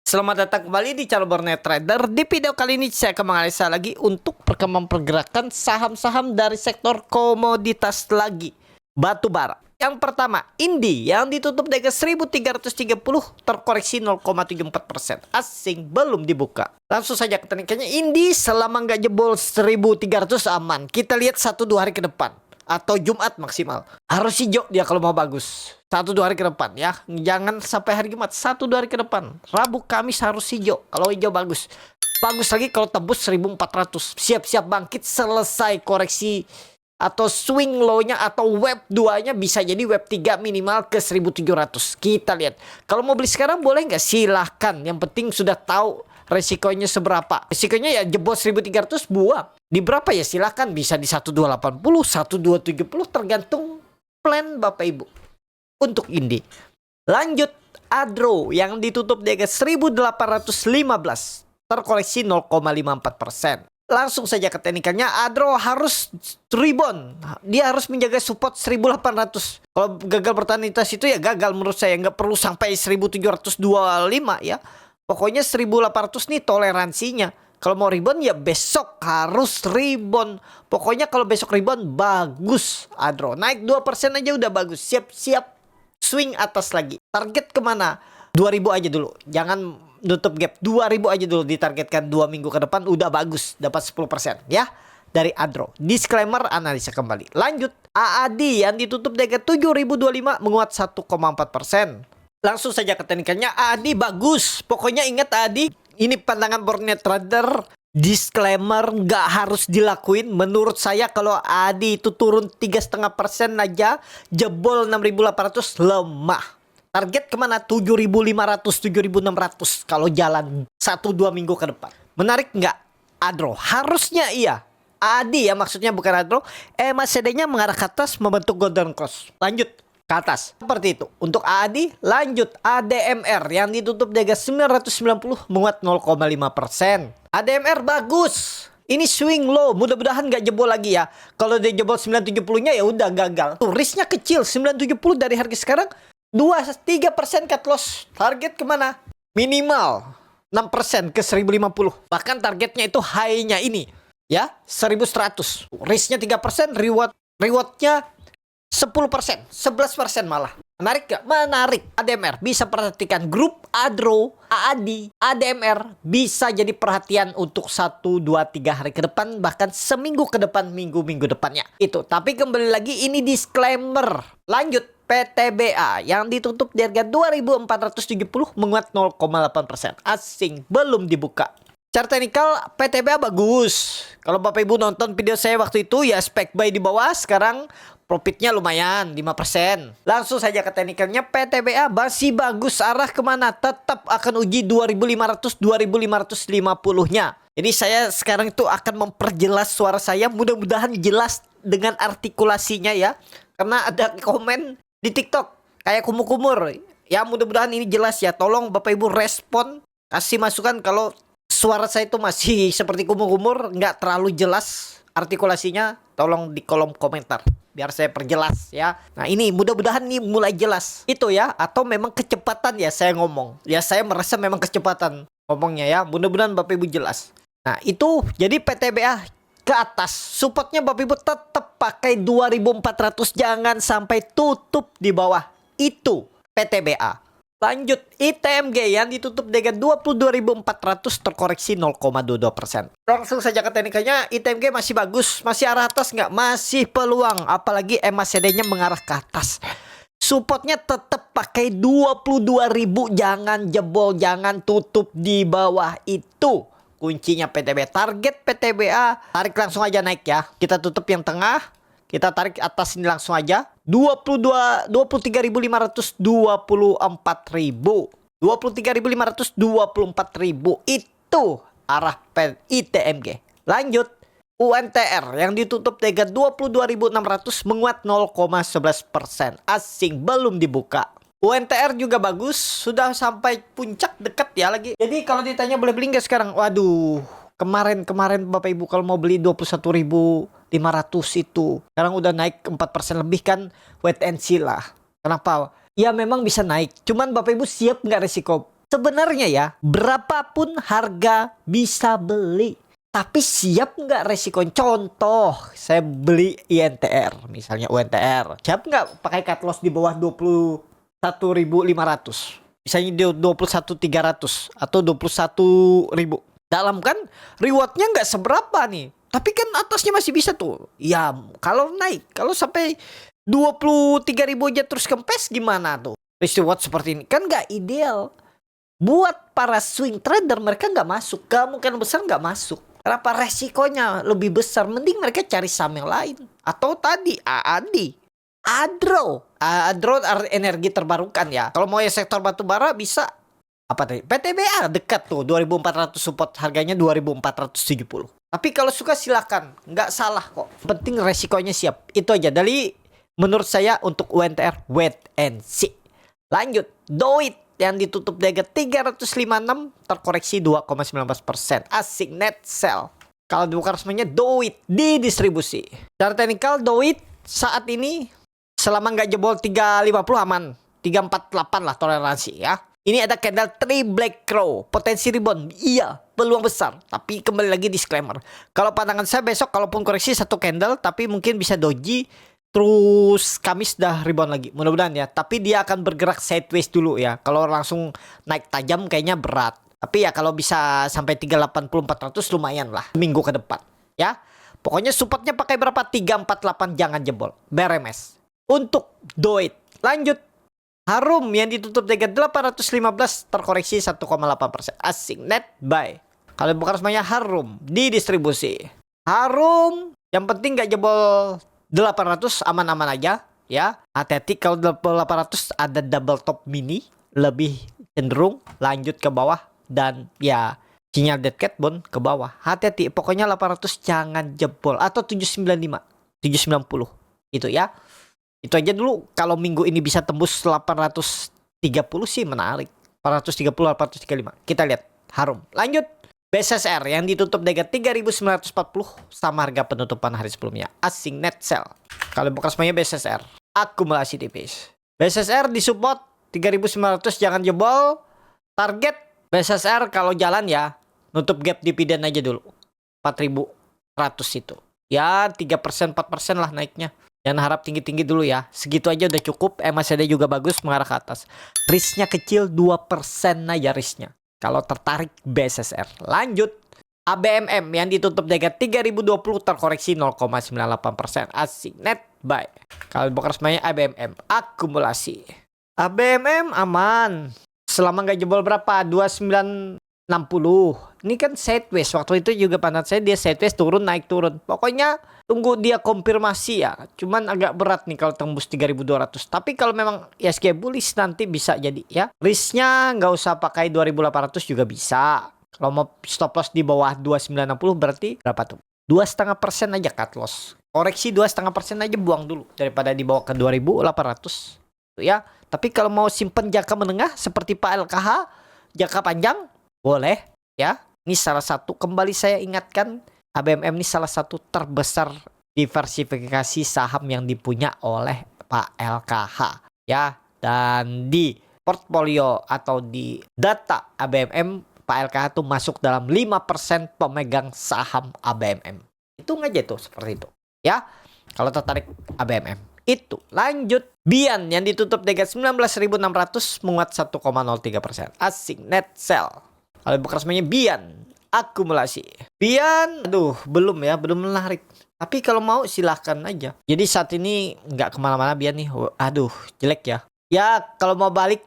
Selamat datang kembali di channel Borneo Trader. Di video kali ini saya akan menganalisa lagi untuk perkembangan pergerakan saham-saham dari sektor komoditas lagi batu bara. Yang pertama, Indi yang ditutup dengan 1330 terkoreksi 0,74%. Asing belum dibuka. Langsung saja ke teknikannya. Indi selama nggak jebol 1300 aman. Kita lihat 1-2 hari ke depan atau Jumat maksimal. Harus hijau dia kalau mau bagus. 1-2 hari ke depan ya. Jangan sampai hari Jumat. 1-2 hari ke depan. Rabu, Kamis harus hijau. Kalau hijau bagus. Bagus lagi kalau tembus 1400. Siap-siap bangkit selesai koreksi atau swing low-nya atau web 2-nya bisa jadi web 3 minimal ke 1700. Kita lihat. Kalau mau beli sekarang boleh nggak? Silahkan. Yang penting sudah tahu resikonya seberapa. Resikonya ya jebol 1300 buang. Di berapa ya silahkan. Bisa di 1280, 1270 tergantung plan Bapak Ibu. Untuk Indi. Lanjut Adro yang ditutup di harga 1815 terkoreksi 0,54%. Langsung saja ke teknikalnya. Adro harus rebound. Dia harus menjaga support 1800. Kalau gagal bertanitas itu ya gagal menurut saya. Nggak perlu sampai 1725 ya. Pokoknya 1800 nih toleransinya. Kalau mau rebound ya besok harus rebound. Pokoknya kalau besok rebound bagus Adro. Naik 2% aja udah bagus. Siap-siap swing atas lagi. Target kemana? 2000 aja dulu. Jangan nutup gap. 2000 aja dulu ditargetkan 2 minggu ke depan. Udah bagus. Dapat 10% ya. Dari Adro. Disclaimer analisa kembali. Lanjut. AAD yang ditutup dengan 7025 menguat 1,4%. Langsung saja ke teknikannya. AAD bagus. Pokoknya ingat AAD. Ini pandangan Borneo Trader. Disclaimer nggak harus dilakuin. Menurut saya kalau AAD itu turun 3,5% aja jebol 6.800 lemah. Target kemana? 7.500, 7.600 kalau jalan 1-2 minggu ke depan. Menarik nggak? Adro harusnya iya. AAD ya maksudnya bukan Adro. MACD-nya mengarah ke atas membentuk golden cross. Lanjut ke atas. Seperti itu. Untuk AAD lanjut ADMR yang ditutup di harga 990 menguat 0,5%. ADMR bagus. Ini swing low. Mudah-mudahan nggak jebol lagi ya. Kalau dia jebol 970-nya ya udah gagal. Tuh risknya kecil. 970 dari harga sekarang 2-3% cut loss. Target kemana? Minimal 6% ke 1050. Bahkan targetnya itu high-nya ini ya 1100. Risknya 3%, rewardnya 10%, 11% malah. Menarik gak? Menarik. ADMR bisa perhatikan grup Adro, AAD, ADMR bisa jadi perhatian untuk 1-2-3 hari ke depan, bahkan seminggu ke depan, minggu-minggu depannya. Itu. Tapi kembali lagi ini disclaimer. Lanjut PTBA yang ditutup di harga 2470 menguat 0,8%. Asing belum dibuka. Chart technical PTBA bagus. Kalau Bapak Ibu nonton video saya waktu itu ya spek buy di bawah, sekarang profitnya lumayan 5%. Langsung saja ke teknikalnya. PTBA masih bagus. Arah kemana? Tetap akan uji 2500, 2550-nya. Jadi saya sekarang itu akan memperjelas suara saya. Mudah-mudahan jelas dengan artikulasinya ya. Karena ada komen di TikTok kayak kumur-kumur. Ya mudah-mudahan ini jelas ya. Tolong Bapak Ibu respon. Kasih masukan kalau suara saya itu masih seperti kumur-kumur. Nggak terlalu jelas artikulasinya. Tolong di kolom komentar. Biar saya perjelas ya. Nah ini mudah-mudahan nih mulai jelas. Itu ya. Atau memang kecepatan ya saya ngomong. Ya saya merasa memang kecepatan ngomongnya ya. Mudah-mudahan Bapak Ibu jelas. Nah itu jadi PTBA ke atas. Supportnya Bapak Ibu tetap pakai 2400. Jangan sampai tutup di bawah. Itu PTBA. Lanjut ITMG yang ditutup dengan 22.400 terkoreksi 0,22%. Langsung saja ke teknikanya. ITMG masih bagus. Masih arah atas nggak? Masih peluang. Apalagi MACD-nya mengarah ke atas. Supportnya tetap pakai 22.000. Jangan jebol. Jangan tutup di bawah. Itu kuncinya PTBA. Target PTBA. Tarik langsung aja naik ya. Kita tutup yang tengah. Kita tarik atas ini langsung aja. 23.500, 24.000. 23.500, 24.000. Itu arah ITMG. Lanjut. UNTR yang ditutup dengan 22.600 menguat 0,11%. Asing belum dibuka. UNTR juga bagus. Sudah sampai puncak dekat ya lagi. Jadi kalau ditanya boleh beli nggak sekarang? Waduh. Kemarin Bapak Ibu kalau mau beli 21.500 itu. Sekarang udah naik 4% lebih kan. Wait and see lah. Kenapa? Ya memang bisa naik. Cuman Bapak Ibu siap nggak resiko? Sebenarnya ya, berapapun harga bisa beli. Tapi siap nggak resikonya? Contoh, saya beli INTR, misalnya UNTR. Siap nggak pakai cut loss di bawah 21.500? Misalnya di 21.300 atau 21.000. Dalam kan rewardnya nggak seberapa nih. Tapi kan atasnya masih bisa tuh. Ya kalau naik, kalau sampai 23.000 aja terus kempes gimana tuh? Reward seperti ini kan nggak ideal. Buat para swing trader mereka nggak masuk. Kemungkinan besar nggak masuk. Kenapa? Resikonya lebih besar. Mending mereka cari saham yang lain. Atau tadi AAD, Adro energi terbarukan ya. Kalau mau ya sektor batubara bisa apa tadi? PTBA dekat tuh 2.400 support, harganya 2.470. Tapi kalau suka silakan, nggak salah kok. Penting resikonya siap. Itu aja dari menurut saya untuk UNTR, wait and see. Lanjut, Doit yang ditutup di harga 356 terkoreksi 2,19%. Asik net sell. Kalau dibuka resminya Doit di distribusi. Secara teknikal Doit saat ini selama nggak jebol 350 aman. 348 lah toleransi ya. Ini ada candle 3 black crow. Potensi rebound. Iya, peluang besar. Tapi kembali lagi disclaimer. Kalau pandangan saya besok kalaupun koreksi satu candle tapi mungkin bisa doji. Terus Kamis dah rebound lagi. Mudah-mudahan ya. Tapi dia akan bergerak sideways dulu ya. Kalau langsung naik tajam kayaknya berat. Tapi ya kalau bisa sampai 380-400 lumayan lah. Minggu ke depan. Ya. Pokoknya supportnya pakai berapa? 348 jangan jebol. BRMS. Untuk Doit. Lanjut. Harum yang ditutup dengan 815 terkoreksi 1,8%. Asing net buy. Kalau bukan semuanya Harum di distribusi. Harum yang penting gak jebol 800 aman-aman aja ya. Hati-hati kalau 800 ada double top mini lebih cenderung lanjut ke bawah dan ya sinyal dead cat bond ke bawah. Hati-hati pokoknya 800 jangan jebol atau 795, 790 itu ya. Itu aja dulu. Kalau minggu ini bisa tembus 830 sih menarik. 830 835. Kita lihat Harum. Lanjut. BSSR yang ditutup dengan 3.940 sama harga penutupan hari sebelumnya. Asing net sell. Kalau bukan semuanya BSSR. Akumulasi tipis. BSSR disupport 3.900 jangan jebol. Target BSSR kalau jalan ya nutup gap dividen aja dulu. 4.100 itu. Ya 3% 4% lah naiknya. Jangan harap tinggi-tinggi dulu ya. Segitu aja udah cukup. MACD juga bagus mengarah ke atas. Risknya kecil 2% aja risknya. Kalau tertarik BSSR. Lanjut. ABMM yang ditutup dengan 3020 terkoreksi 0,98%. Asik net buy. Kalau bukan resminya ABMM. Akumulasi. ABMM aman. Selama nggak jebol berapa? 2960. Ini kan sideways. Waktu itu juga pandangan saya dia sideways turun naik turun. Pokoknya tunggu dia konfirmasi ya. Cuman agak berat nih kalau tembus 3.200. Tapi kalau memang ISG bullish nanti bisa jadi ya. Risknya nggak usah pakai 2.800 juga bisa. Kalau mau stop loss di bawah 2.960 berarti berapa tuh? 2,5% aja cut loss. Koreksi 2,5% aja buang dulu. Daripada dibawa ke 2.800. Tuh ya. Tapi kalau mau simpen jangka menengah seperti Pak LKH. Jangka panjang boleh ya. Ini salah satu kembali saya ingatkan. ABMM ini salah satu terbesar diversifikasi saham yang dipunya oleh Pak LKH ya. Dan di portfolio atau di data ABMM Pak LKH tuh masuk dalam 5% pemegang saham ABMM. Hitung aja tuh seperti itu ya. Kalau tertarik ABMM itu. Lanjut. Bian yang ditutup dengan 19.600 menguat 1,03%. Asing net sell. Kalau bukan resminya Bian. Akumulasi. Bian, aduh belum ya, belum menarik. Tapi kalau mau silahkan aja. Jadi saat ini nggak kemana-mana Bian nih. Aduh jelek ya. Ya kalau mau balik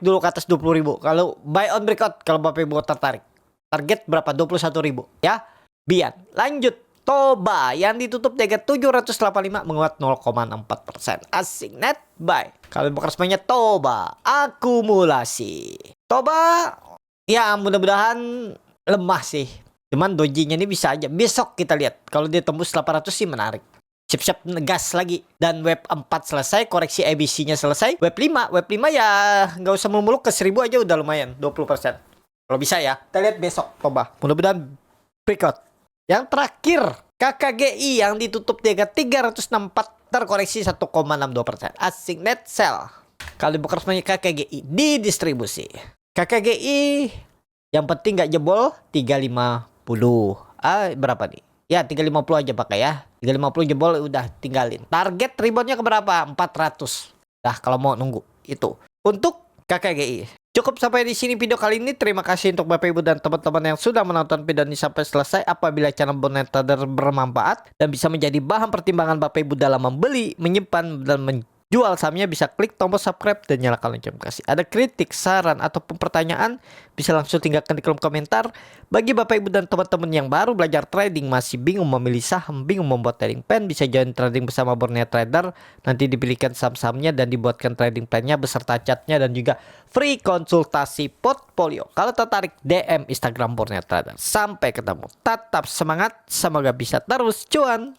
dulu ke atas 20.000. Kalau buy on breakout kalau Bapak Ibu tertarik. Target berapa? 21.000 ya. Bian. Lanjut. Toba yang ditutup dengan 785 menguat 0,64%. Asing net buy. Kalau bukan resminya Toba. Akumulasi. Toba ya mudah-mudahan lemah sih. Cuman dojinya ini bisa aja. Besok kita lihat. Kalau dia tembus 800 sih menarik. Siap-siap gas lagi. Dan web 4 selesai. Koreksi ABC-nya selesai. Web 5 ya nggak usah muluk ke 1000 aja udah lumayan. 20%. Kalau bisa ya. Kita lihat besok. Coba. Mudah-mudahan breakout. Yang terakhir. KKGI yang ditutup di harga 364 terkoreksi 1,62%. Asing net sell. Kalau bukan resminya KKGI di distribusi. KKGI yang penting nggak jebol 350. Berapa nih? Ya 350 aja pakai ya. 350 jebol udah tinggalin. Target reboundnya ke berapa? 400. Dah kalau mau nunggu itu. Untuk KKGI. Cukup sampai di sini video kali ini. Terima kasih untuk Bapak Ibu dan teman-teman yang sudah menonton video ini sampai selesai. Apabila channel Bonet Trader bermanfaat dan bisa menjadi bahan pertimbangan Bapak Ibu dalam membeli, menyimpan dan menjual sahamnya, bisa klik tombol subscribe dan nyalakan lonceng notifikasi. Ada kritik, saran ataupun pertanyaan bisa langsung tinggalkan di kolom komentar. Bagi Bapak Ibu dan teman-teman yang baru belajar trading, masih bingung memilih saham, bingung membuat trading plan, bisa join trading bersama Borneo Trader. Nanti dipilihkan saham-sahamnya dan dibuatkan trading plan-nya beserta chatnya dan juga free konsultasi portfolio. Kalau tertarik, DM Instagram Borneo Trader. Sampai ketemu. Tetap semangat, semoga bisa terus cuan.